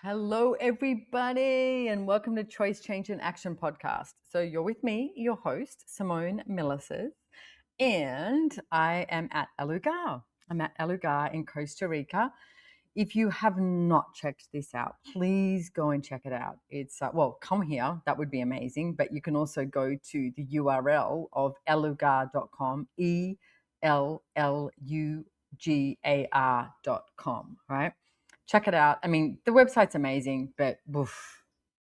Hello, everybody, and welcome to Choice, Change, and Action podcast. So, you're with me, your host, Simone Milasas, and I am at Alugar. I'm at Alugar in Costa Rica. If you have not checked this out, please go and check it out. It's, come here, that would be amazing, but you can also go to the URL of elugar.com, ELLUGAR.com, right? Check it out. I mean, the website's amazing, but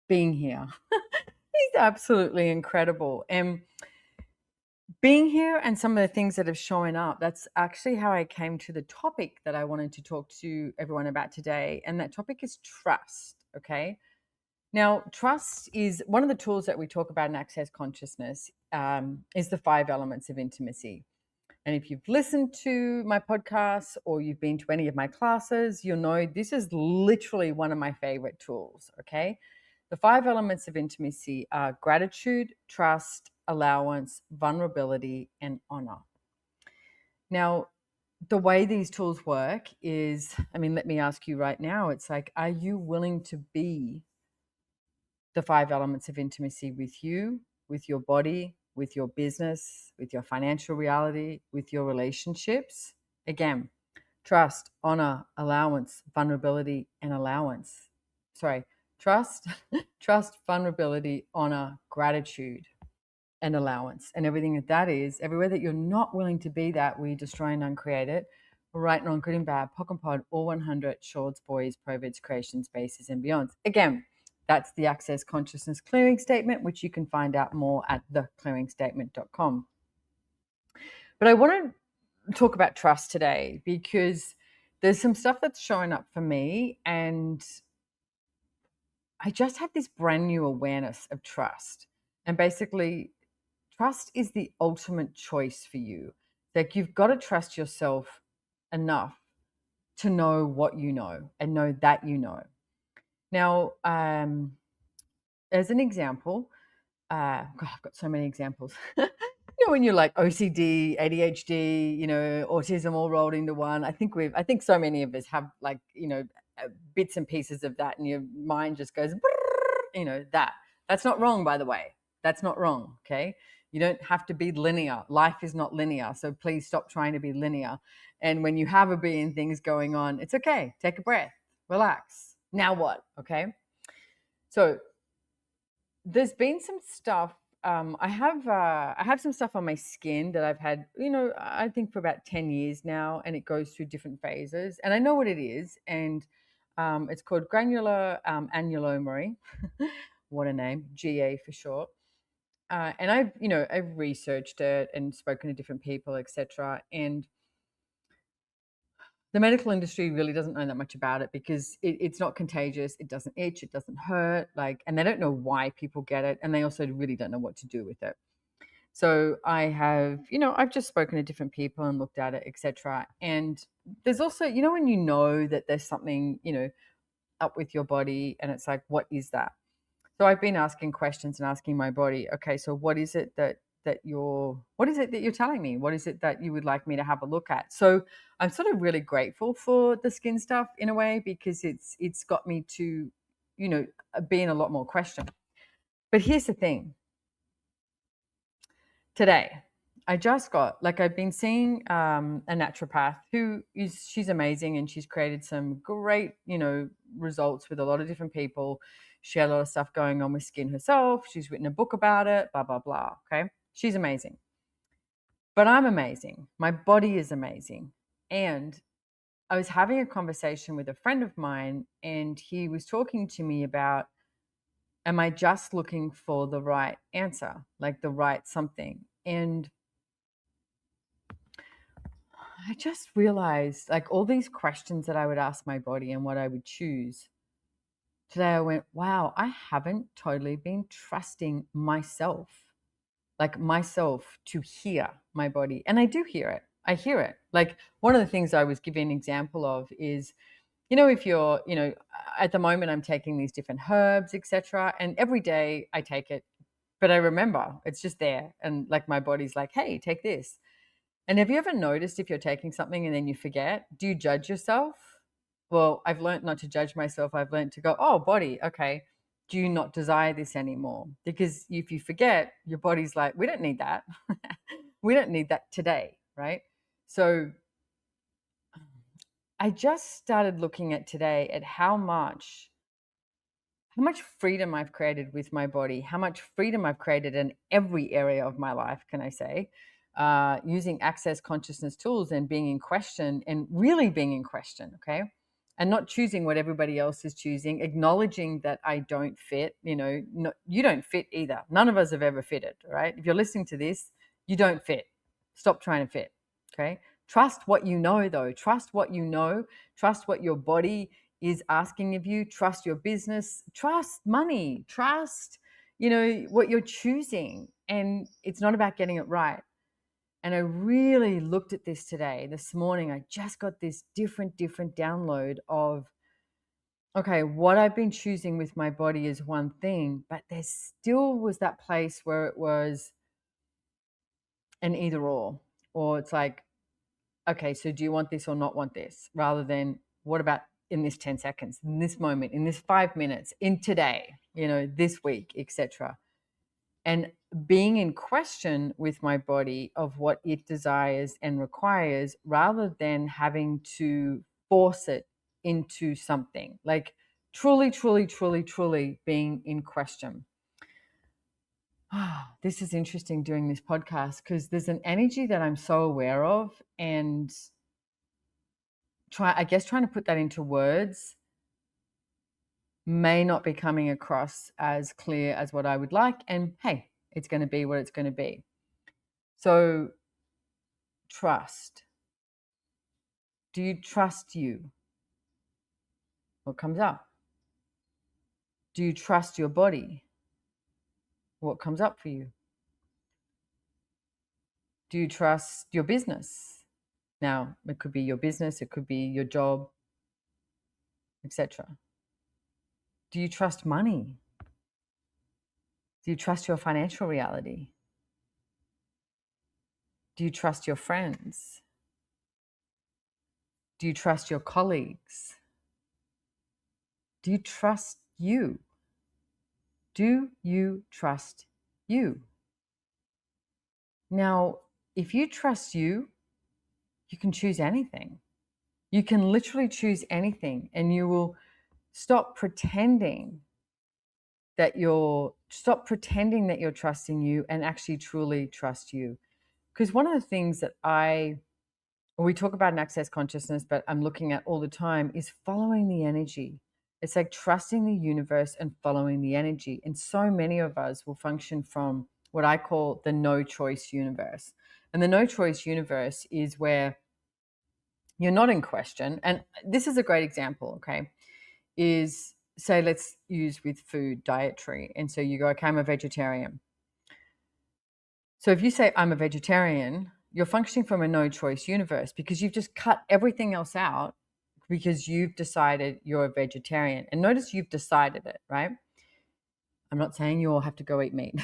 being here is absolutely incredible. And being here and some of the things that have shown up, that's actually how I came to the topic that I wanted to talk to everyone about today. And that topic is trust. Okay. Now, trust is one of the tools that we talk about in Access Consciousness, is the 5 elements of intimacy. And if you've listened to my podcasts or you've been to any of my classes, you'll know this is literally one of my favorite tools. Okay. The 5 elements of intimacy are gratitude, trust, allowance, vulnerability, and honor. Now, the way these tools work is, let me ask you right now, it's like, are you willing to be the 5 elements of intimacy with you, with your body, with your business, with your financial reality, with your relationships? Again, trust, honor, allowance, vulnerability, and allowance. Sorry, trust, trust, vulnerability, honor, gratitude, and allowance. And everything that is, everywhere that you're not willing to be that, we destroy and uncreate it. Right, non, good and bad, POC and POD, all 100, shorts, boys, provids, creations, bases, and beyonds. Again, that's the Access Consciousness Clearing Statement, which you can find out more at theclearingstatement.com. But I want to talk about trust today because there's some stuff that's showing up for me, and I just had this brand new awareness of trust. And basically, trust is the ultimate choice for you. Like, you've got to trust yourself enough to know what you know and know that you know. Now, as an example, God, I've got so many examples. When you're like OCD, ADHD, autism all rolled into one. I think so many of us have bits and pieces of that, and your mind just goes, that. That's not wrong, by the way. That's not wrong. Okay. You don't have to be linear. Life is not linear. So please stop trying to be linear. And when you have a billion things going on, it's okay. Take a breath, relax. Now what? Okay. So there's been some stuff. I have some stuff on my skin that I've had, I think for about 10 years now, and it goes through different phases. And I know what it is. And it's called granular annulomery. What a name, GA for short. And I've researched it and spoken to different people, etc. And the medical industry really doesn't know that much about it because it's not contagious. It doesn't itch. It doesn't hurt. And they don't know why people get it. And they also really don't know what to do with it. So I've just spoken to different people and looked at it, etc. And there's also, when you know that there's something, up with your body, and it's like, what is that? So I've been asking questions and asking my body, okay, so what is it that you're telling me? What is it that you would like me to have a look at? So I'm sort of really grateful for the skin stuff in a way, because it's got me to, be in a lot more question. But here's the thing. Today, I've been seeing a naturopath she's amazing, and she's created some great, results with a lot of different people. She had a lot of stuff going on with skin herself. She's written a book about it, blah, blah, blah. Okay. She's amazing. But I'm amazing. My body is amazing. And I was having a conversation with a friend of mine, and he was talking to me about, am I just looking for the right answer, like the right something? And I just realized, like, all these questions that I would ask my body and what I would choose. Today I went, wow, I haven't totally been trusting myself, to hear my body. And I do hear it. I hear it. Like, one of the things I was giving an example of is, if you're, at the moment I'm taking these different herbs, etc. And every day I take it, but I remember it's just there. And like, my body's like, hey, take this. And have you ever noticed if you're taking something and then you forget, do you judge yourself? well, I've learned not to judge myself. I've learned to go, oh, body, okay, do you not desire this anymore? Because if you forget, your body's like, we don't need that. We don't need that today, right? So I just started looking at today at how much freedom I've created with my body, how much freedom I've created in every area of my life, can I say, using access consciousness tools and being in question and really being in question, okay? And not choosing what everybody else is choosing, acknowledging that I don't fit, you don't fit either. None of us have ever fitted, right? If you're listening to this, you don't fit. Stop trying to fit, okay? Trust what you know, though. Trust what you know. Trust what your body is asking of you. Trust your business, trust money, trust, what you're choosing. And it's not about getting it right. And I really looked at this today, this morning. I just got this different download of, okay, what I've been choosing with my body is one thing, but there still was that place where it was an either or it's like, okay, so do you want this or not want this? Rather than what about in this 10 seconds, in this moment, in this 5 minutes, in today, this week, etc. And being in question with my body of what it desires and requires rather than having to force it into something, like truly, truly, truly, truly being in question. This is interesting doing this podcast because there's an energy that I'm so aware of, and trying to put that into words may not be coming across as clear as what I would like. And hey, it's going to be what it's going to be. So trust. Do you trust you? What comes up? Do you trust your body? What comes up for you? Do you trust your business? Now, it could be your business, it could be your job, etc. Do you trust money? Do you trust your financial reality? Do you trust your friends? Do you trust your colleagues? Do you trust you? Do you trust you? Now, if you trust you, you can choose anything. You can literally choose anything, and you will stop pretending that you're trusting you and actually truly trust you. Because one of the things that we talk about in access consciousness, but I'm looking at all the time, is following the energy. It's like trusting the universe and following the energy. And so many of us will function from what I call the no choice universe. And the no choice universe is where you're not in question. And this is a great example, okay? Is, say, let's use with food, dietary. And so you go, okay, I'm a vegetarian. So if you say I'm a vegetarian, you're functioning from a no choice universe because you've just cut everything else out because you've decided you're a vegetarian. And notice you've decided it, right? I'm not saying you all have to go eat meat.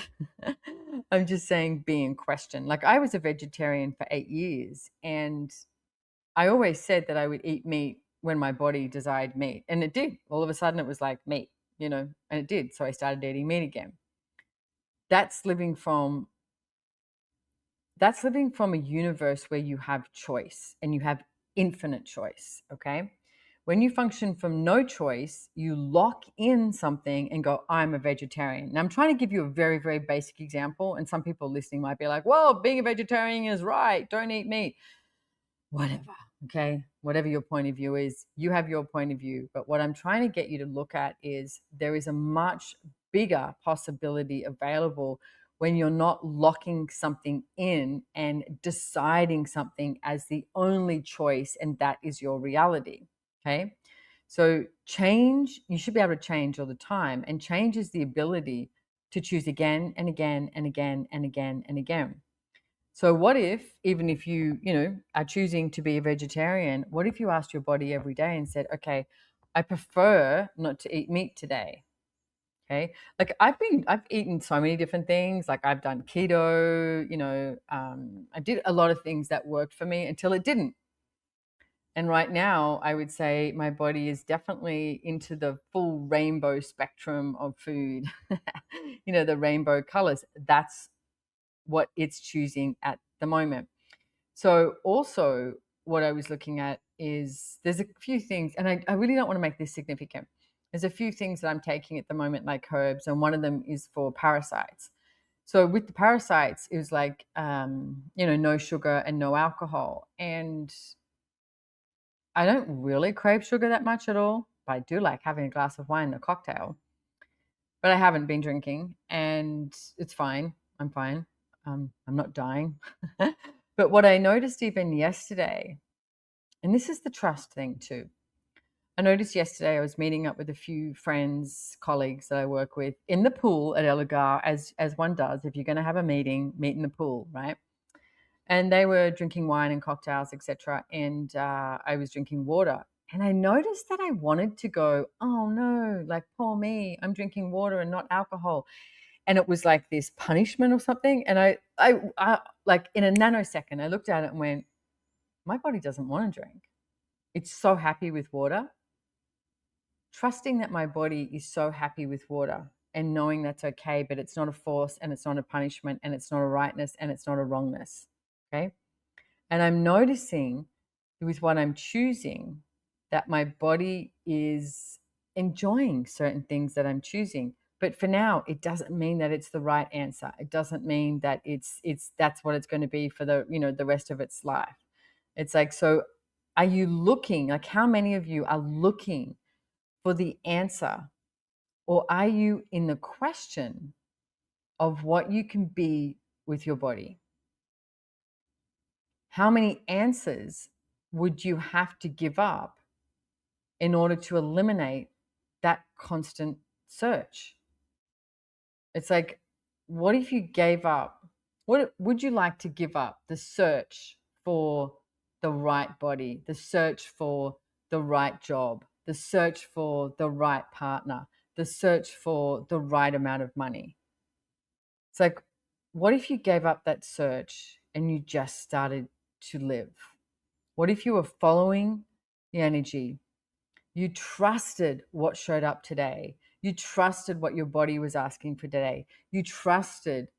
I'm just saying be in question. Like, I was a vegetarian for 8 years, and I always said that I would eat meat when my body desired meat. And it did. All of a sudden it was like meat, and it did. So I started eating meat again. That's living from a universe where you have choice and you have infinite choice, okay? When you function from no choice, you lock in something and go, I'm a vegetarian. Now, I'm trying to give you a very, very basic example, and some people listening might be like, well, being a vegetarian is right. Don't eat meat. Whatever, okay? Whatever your point of view is, you have your point of view. But what I'm trying to get you to look at is there is a much bigger possibility available when you're not locking something in and deciding something as the only choice, and that is your reality, okay? So change, you should be able to change all the time, and change is the ability to choose again and again and again and again and again. So what if, even if you are choosing to be a vegetarian, what if you asked your body every day and said, okay, I prefer not to eat meat today. Okay. Like, I've eaten so many different things. Like, I've done keto, I did a lot of things that worked for me until it didn't. And right now, I would say my body is definitely into the full rainbow spectrum of food, the rainbow colors. That's what it's choosing at the moment. So also what I was looking at is there's a few things, and I really don't want to make this significant. There's a few things that I'm taking at the moment, like herbs, and one of them is for parasites. So with the parasites, it was like, no sugar and no alcohol. And I don't really crave sugar that much at all, but I do like having a glass of wine and a cocktail. But I haven't been drinking, and it's fine. I'm fine. I'm not dying. But what I noticed even yesterday, and this is the trust thing too. I noticed yesterday I was meeting up with a few friends, colleagues that I work with in the pool at Elugar, as one does. If you're going to have a meeting, meet in the pool, right? And they were drinking wine and cocktails, etc. And I was drinking water. And I noticed that I wanted to go, oh no, like poor me, I'm drinking water and not alcohol. And it was like this punishment or something. And I like in a nanosecond, I looked at it and went, my body doesn't want to drink. It's so happy with water. Trusting that my body is so happy with water and knowing that's okay, but it's not a force and it's not a punishment and it's not a rightness and it's not a wrongness. Okay. And I'm noticing with what I'm choosing that my body is enjoying certain things that I'm choosing. But for now, it doesn't mean that it's the right answer. It doesn't mean that it's that's what it's going to be for the rest of its life. It's like, so are you looking, like how many of you are looking for the answer, or are you in the question of what you can be with your body? How many answers would you have to give up in order to eliminate that constant search? It's like, what if you gave up? What would you like to give up? The search for the right body, the search for the right job, the search for the right partner, the search for the right amount of money. It's like, what if you gave up that search and you just started to live? What if you were following the energy? You trusted what showed up today. You trusted what your body was asking for today. You trusted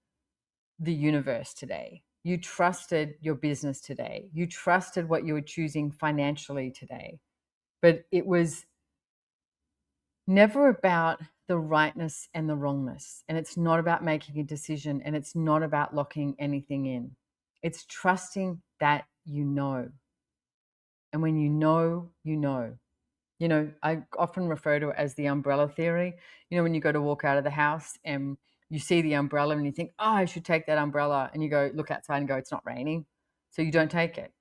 the universe today. You trusted your business today. You trusted what you were choosing financially today. But it was never about the rightness and the wrongness. And it's not about making a decision, and it's not about locking anything in. It's trusting that you know. And when you know, you know. I often refer to it as the umbrella theory. When you go to walk out of the house and you see the umbrella and you think, oh, I should take that umbrella. And you go look outside and go, it's not raining. So you don't take it.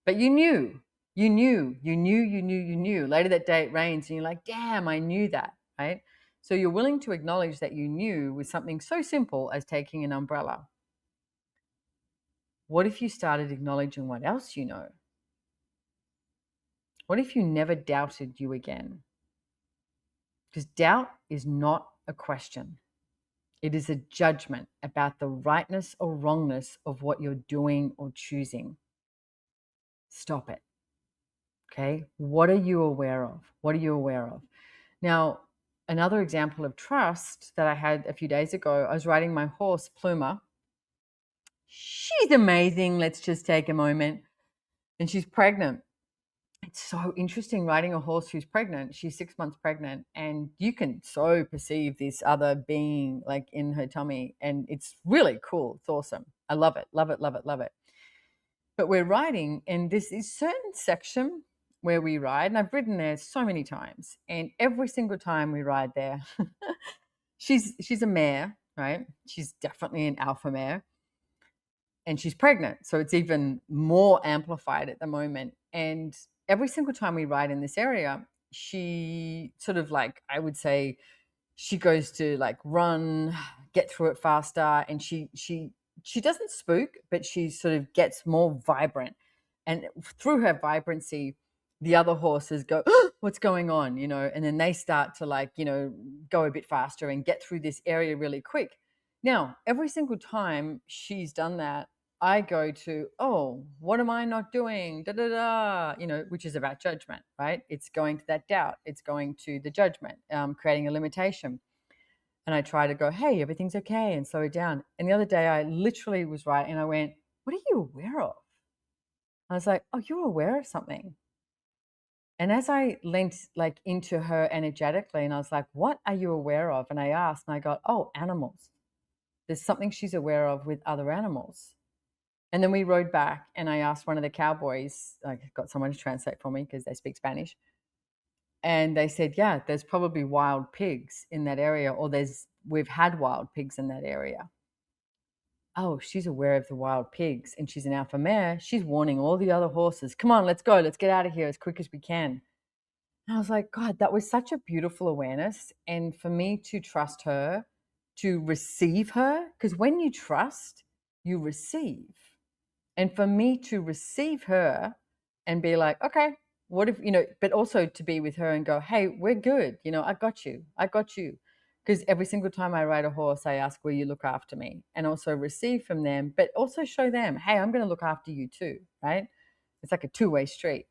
But you knew. Later that day it rains and you're like, damn, I knew that, right? So you're willing to acknowledge that you knew with something so simple as taking an umbrella. What if you started acknowledging what else you know? What if you never doubted you again? Because doubt is not a question. It is a judgment about the rightness or wrongness of what you're doing or choosing. Stop it. Okay? What are you aware of? What are you aware of? Now, another example of trust that I had a few days ago, I was riding my horse, Pluma. She's amazing. Let's just take a moment. And she's pregnant. It's so interesting riding a horse who's pregnant. She's 6 months pregnant, and you can so perceive this other being like in her tummy, and it's really cool. It's awesome. I love it, love it, love it, love it. But we're riding, and this is certain section where we ride, and I've ridden there so many times, and every single time we ride there, she's a mare, right? She's definitely an alpha mare, and she's pregnant. So it's even more amplified at the moment. And every single time we ride in this area, she sort of like, I would say, she goes to like run, get through it faster. And she doesn't spook, but she sort of gets more vibrant. And through her vibrancy, the other horses go, oh, what's going on? And then they start to like, go a bit faster and get through this area really quick. Now, every single time she's done that, I go to, oh, what am I not doing? Da da da, which is about judgment, right? It's going to that doubt. It's going to the judgment, creating a limitation. And I try to go, hey, everything's okay, and slow it down. And the other day I literally was right and I went, what are you aware of? I was like, oh, you're aware of something. And as I leant like into her energetically, and I was like, what are you aware of? And I asked, and I got, oh, animals. There's something she's aware of with other animals. And then we rode back, and I asked one of the cowboys, I got someone to translate for me because they speak Spanish. And they said, yeah, there's probably wild pigs in that area, or we've had wild pigs in that area. Oh, she's aware of the wild pigs, and she's an alpha mare. She's warning all the other horses, come on, let's go. Let's get out of here as quick as we can. And I was like, God, that was such a beautiful awareness. And for me to trust her, to receive her, because when you trust, you receive. And for me to receive her and be like, okay, what if, but also to be with her and go, hey, we're good. I got you. I got you. Because every single time I ride a horse, I ask, will you look after me? And also receive from them, but also show them, hey, I'm going to look after you too, right? It's like a two-way street.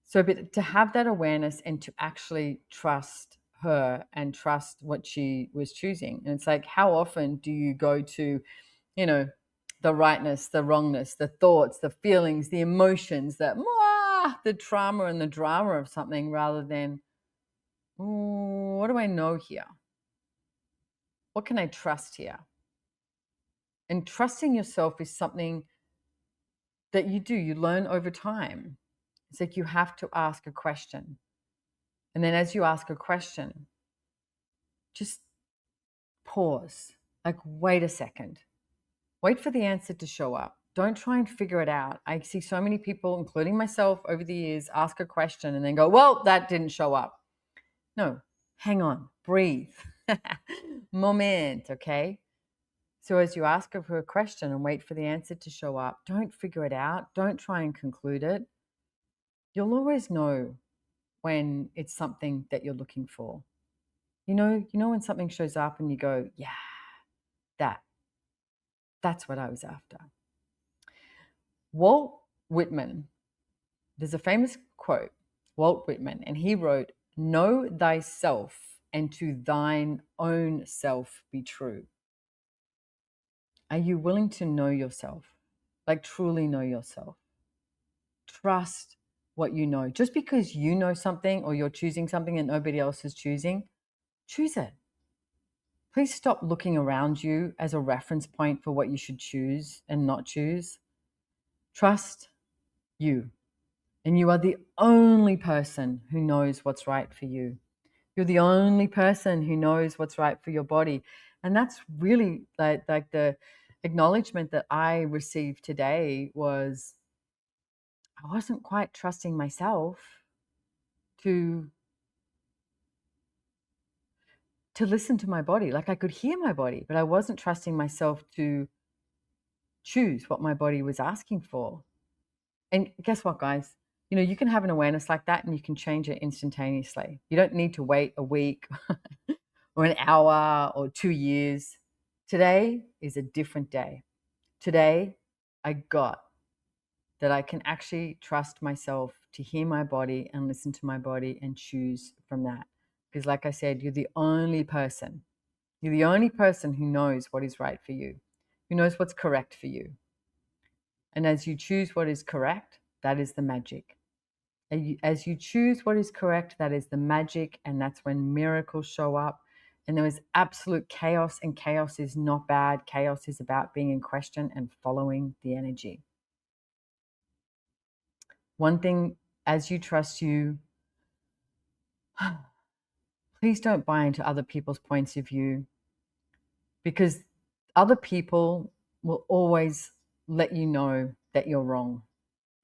So, but to have that awareness and to actually trust her and trust what she was choosing. And it's like, how often do you go to, the rightness, the wrongness, the thoughts, the feelings, the emotions, the trauma and the drama of something rather than, what do I know here? What can I trust here? And trusting yourself is something that you learn over time. It's like you have to ask a question. And then as you ask a question, just pause, like, wait a second. Wait for the answer to show up. Don't try and figure it out. I see so many people, including myself over the years, ask a question and then go, well, that didn't show up. No, hang on, breathe. Moment, okay? So as you ask her a question and wait for the answer to show up, don't figure it out. Don't try and conclude it. You'll always know when it's something that you're looking for. You know when something shows up and you go, yeah, that's what I was after. Walt Whitman, there's a famous quote, Walt Whitman, and he wrote, know thyself and to thine own self be true. Are you willing to know yourself? Like truly know yourself? Trust what you know. Just because you know something or you're choosing something that nobody else is choosing, choose it. Please stop looking around you as a reference point for what you should choose and not choose. Trust you. And you are the only person who knows what's right for you. You're the only person who knows what's right for your body. And that's really like the acknowledgement that I received today was I wasn't quite trusting myself to listen to my body. Like I could hear my body, but I wasn't trusting myself to choose what my body was asking for. And guess what, guys? You can have an awareness like that and you can change it instantaneously. You don't need to wait a week or an hour or 2 years. Today is a different day. Today, I got that I can actually trust myself to hear my body and listen to my body and choose from that. Because like I said, you're the only person. You're the only person who knows what is right for you, who knows what's correct for you. And as you choose what is correct, that is the magic. As you choose what is correct, that is the magic, and that's when miracles show up. And there is absolute chaos, and chaos is not bad. Chaos is about being in question and following the energy. One thing, as you trust you, please don't buy into other people's points of view, because other people will always let you know that you're wrong.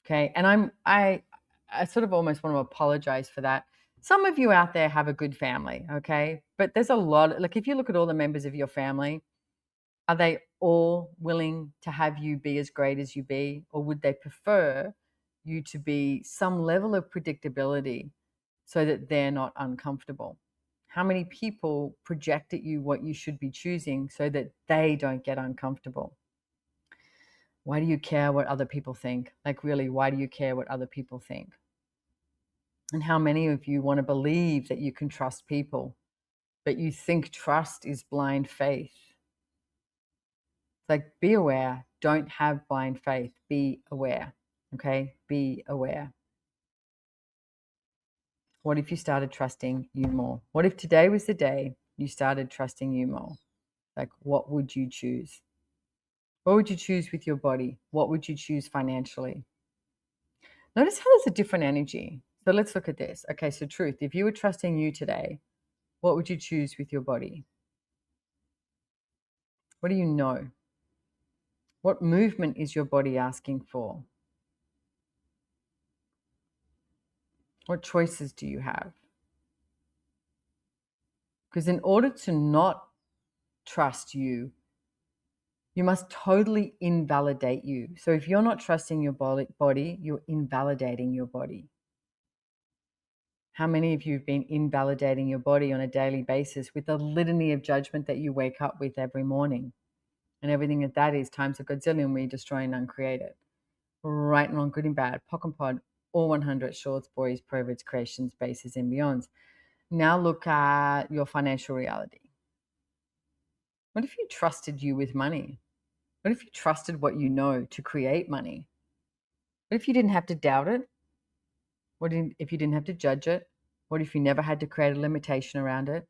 Okay. And I sort of almost want to apologize for that. Some of you out there have a good family. Okay. But there's a lot, like if you look at all the members of your family, are they all willing to have you be as great as you be? Or would they prefer you to be some level of predictability so that they're not uncomfortable? How many people project at you what you should be choosing so that they don't get uncomfortable? Why do you care what other people think? Like, really, why do you care what other people think? And how many of you want to believe that you can trust people, but you think trust is blind faith? It's like, be aware. Don't have blind faith. Be aware. Okay? Be aware. What if you started trusting you more? What if today was the day you started trusting you more? Like, what would you choose? What would you choose with your body? What would you choose financially? Notice how there's a different energy. So let's look at this. Okay, so truth, if you were trusting you today, what would you choose with your body? What do you know? What movement is your body asking for? What choices do you have? Because in order to not trust you, you must totally invalidate you. So if you're not trusting your body, you're invalidating your body. How many of you have been invalidating your body on a daily basis with a litany of judgment that you wake up with every morning? And everything that is times a godzillion, we destroy and uncreate it. Right and wrong, good and bad, POC and POD, all 100 shorts, boys, perverts, creations, bases, and beyonds. Now look at your financial reality. What if you trusted you with money? What if you trusted what you know to create money? What if you didn't have to doubt it? What if you didn't have to judge it? What if you never had to create a limitation around it?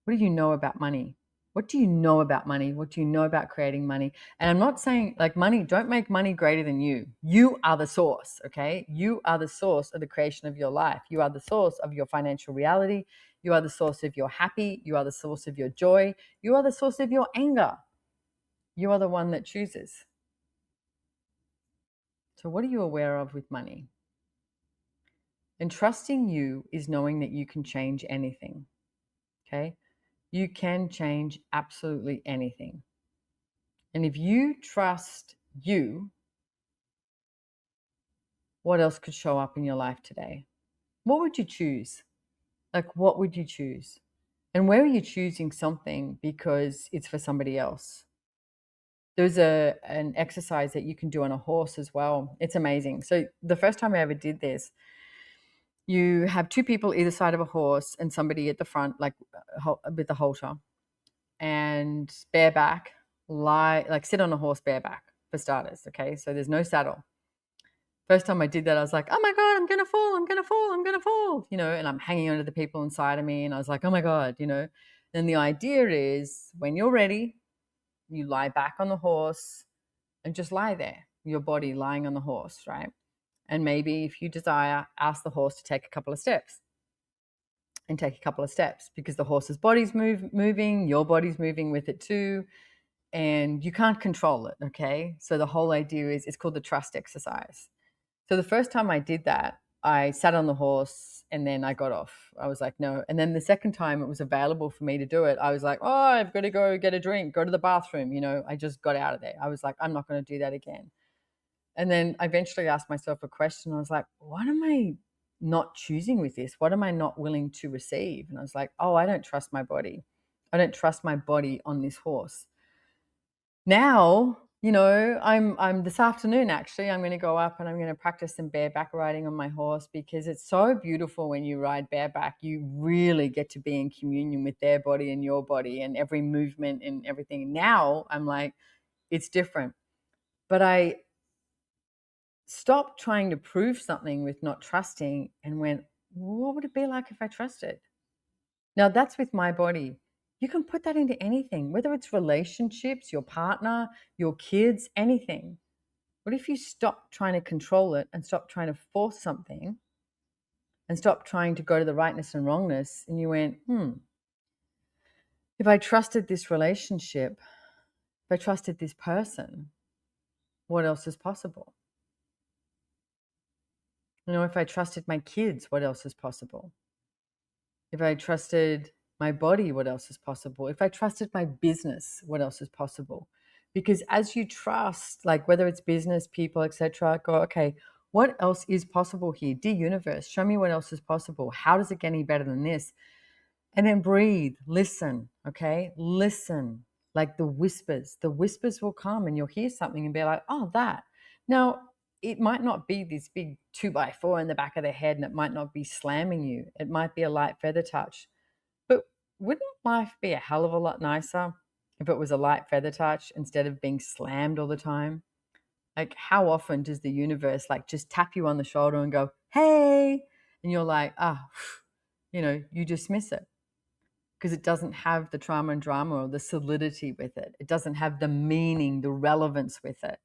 What do you know about money? What do you know about money? What do you know about creating money? And I'm not saying like money, don't make money greater than you. You are the source, okay? You are the source of the creation of your life. You are the source of your financial reality. You are the source of your happy. You are the source of your joy. You are the source of your anger. You are the one that chooses. So what are you aware of with money? And trusting you is knowing that you can change anything, okay? You can change absolutely anything. And if you trust you, what else could show up in your life today? What would you choose? Like, what would you choose? And where are you choosing something because it's for somebody else? There's an exercise that you can do on a horse as well. It's amazing. So the first time I ever did this, you have two people either side of a horse and somebody at the front, like with a halter, and bareback, sit on a horse bareback for starters. Okay, so there's no saddle. First time I did that, I was like, oh my God, I'm going to fall, I'm going to fall, I'm going to fall, and I'm hanging onto the people inside of me. And I was like, oh my God, And the idea is when you're ready, you lie back on the horse and just lie there, your body lying on the horse, right? And maybe if you desire, ask the horse to take a couple of steps because the horse's body's moving, your body's moving with it too. And you can't control it, okay? So the whole idea is it's called the trust exercise. So the first time I did that, I sat on the horse and then I got off. I was like, no. And then the second time it was available for me to do it, I was like, oh, I've got to go get a drink, go to the bathroom. I just got out of there. I was like, I'm not going to do that again. And then I eventually asked myself a question. I was like, what am I not choosing with this? What am I not willing to receive? And I was like, oh, I don't trust my body. I don't trust my body on this horse. Now, I'm this afternoon actually, I'm going to go up and I'm going to practice some bareback riding on my horse because it's so beautiful when you ride bareback. You really get to be in communion with their body and your body and every movement and everything. Now I'm like, it's different. But I stopped trying to prove something with not trusting and went, what would it be like if I trusted? Now that's with my body. You can put that into anything, whether it's relationships, your partner, your kids, anything. What if you stop trying to control it and stop trying to force something and stop trying to go to the rightness and wrongness and you went, if I trusted this relationship, if I trusted this person, what else is possible? If I trusted my kids, what else is possible? If I trusted my body, what else is possible? If I trusted my business, what else is possible? Because as you trust, like whether it's business, people, etc., go, okay, what else is possible here? Dear universe, show me what else is possible. How does it get any better than this? And then breathe, listen, okay? Listen like the whispers will come and you'll hear something and be like, oh, that. Now, it might not be this big 2x4 in the back of the head, and it might not be slamming you. It might be a light feather touch. But wouldn't life be a hell of a lot nicer if it was a light feather touch instead of being slammed all the time? Like, how often does the universe like just tap you on the shoulder and go, hey, and you're like, you dismiss it because it doesn't have the trauma and drama or the solidity with it. It doesn't have the meaning, the relevance with it.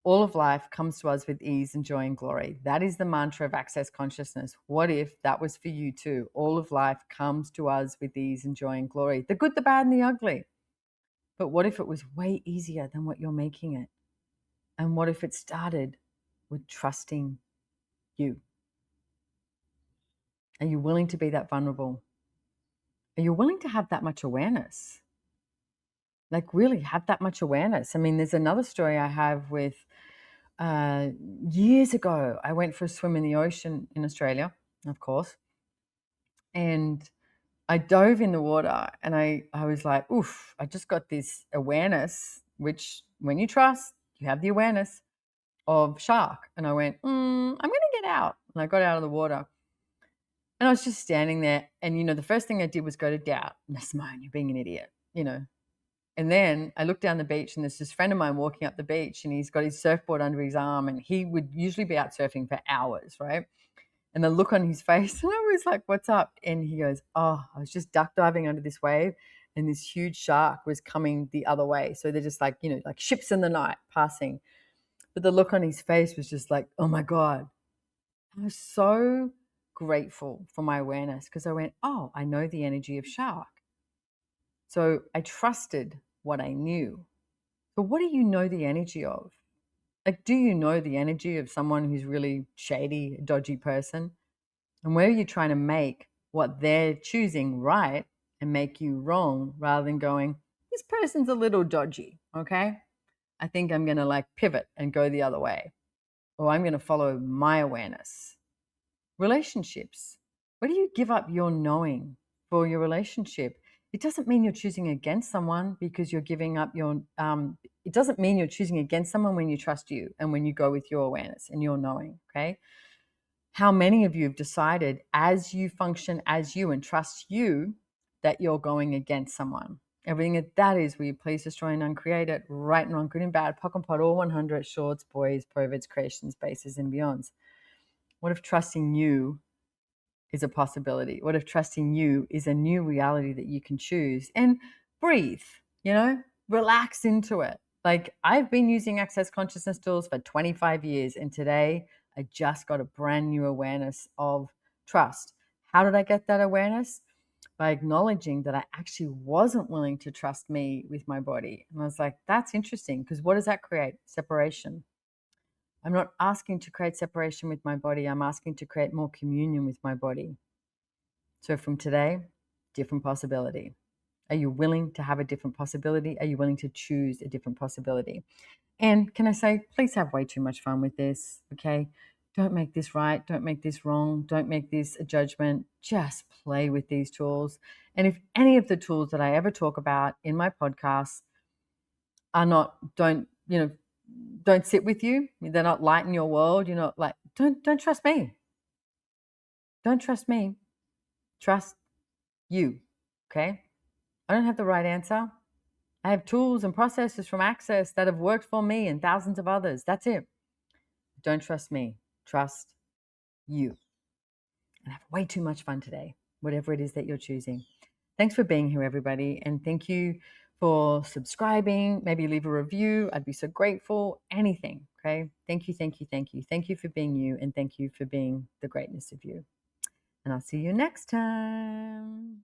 All of life comes to us with ease and joy and glory. That is the mantra of Access Consciousness. What if that was for you too? All of life comes to us with ease and joy and glory. The good, the bad, and the ugly. But what if it was way easier than what you're making it? And what if it started with trusting you? Are you willing to be that vulnerable? Are you willing to have that much awareness? Like, really have that much awareness. I mean, there's another story I have with years ago. I went for a swim in the ocean in Australia, of course, and I dove in the water and I was like, oof, I just got this awareness, which when you trust, you have the awareness of shark. And I went, I'm going to get out. And I got out of the water. And I was just standing there. And, the first thing I did was go to doubt. No, Simone, you're being an idiot, And then I looked down the beach and there's this friend of mine walking up the beach and he's got his surfboard under his arm and he would usually be out surfing for hours, right? And the look on his face, and I was like, what's up? And he goes, oh, I was just duck diving under this wave and this huge shark was coming the other way. So they're just like, like ships in the night passing. But the look on his face was just like, oh my God. I was so grateful for my awareness because I went, oh, I know the energy of shark. So I trusted what I knew. But what do you know the energy of? Like, do you know the energy of someone who's really shady, dodgy person? And where are you trying to make what they're choosing right and make you wrong rather than going, this person's a little dodgy, okay? I think I'm going to like pivot and go the other way. Or I'm going to follow my awareness. Relationships. Where do you give up your knowing for your relationship? It doesn't mean you're choosing against someone because you're giving up your, it doesn't mean you're choosing against someone when you trust you and when you go with your awareness and your knowing, okay? How many of you have decided as you function as you and trust you that you're going against someone? Everything that is, will you please destroy and uncreate it, right and wrong, good and bad, pock and pot, all 100, shorts, boys, perverts, creations, bases, and beyonds. What if trusting you is a possibility? What if trusting you is a new reality that you can choose? And breathe, relax into it. Like, I've been using Access Consciousness tools for 25 years, and today I just got a brand new awareness of trust. How did I get that awareness? By acknowledging that I actually wasn't willing to trust me with my body. And I was like, that's interesting, because what does that create? Separation. I'm not asking to create separation with my body. I'm asking to create more communion with my body. So from today, different possibility. Are you willing to have a different possibility? Are you willing to choose a different possibility? And can I say, please have way too much fun with this, okay? Don't make this right. Don't make this wrong. Don't make this a judgment. Just play with these tools. And if any of the tools that I ever talk about in my podcast are not, don't sit with you, they're not light in your world, you're not like, don't trust me. Don't trust me. Trust you, okay? I don't have the right answer. I have tools and processes from Access that have worked for me and thousands of others. That's it. Don't trust me. Trust you. And have way too much fun today, whatever it is that you're choosing. Thanks for being here, everybody. And thank you for subscribing. Maybe leave a review. I'd be so grateful. Anything, okay? Thank you, thank you, thank you. Thank you for being you, and thank you for being the greatness of you. And I'll see you next time.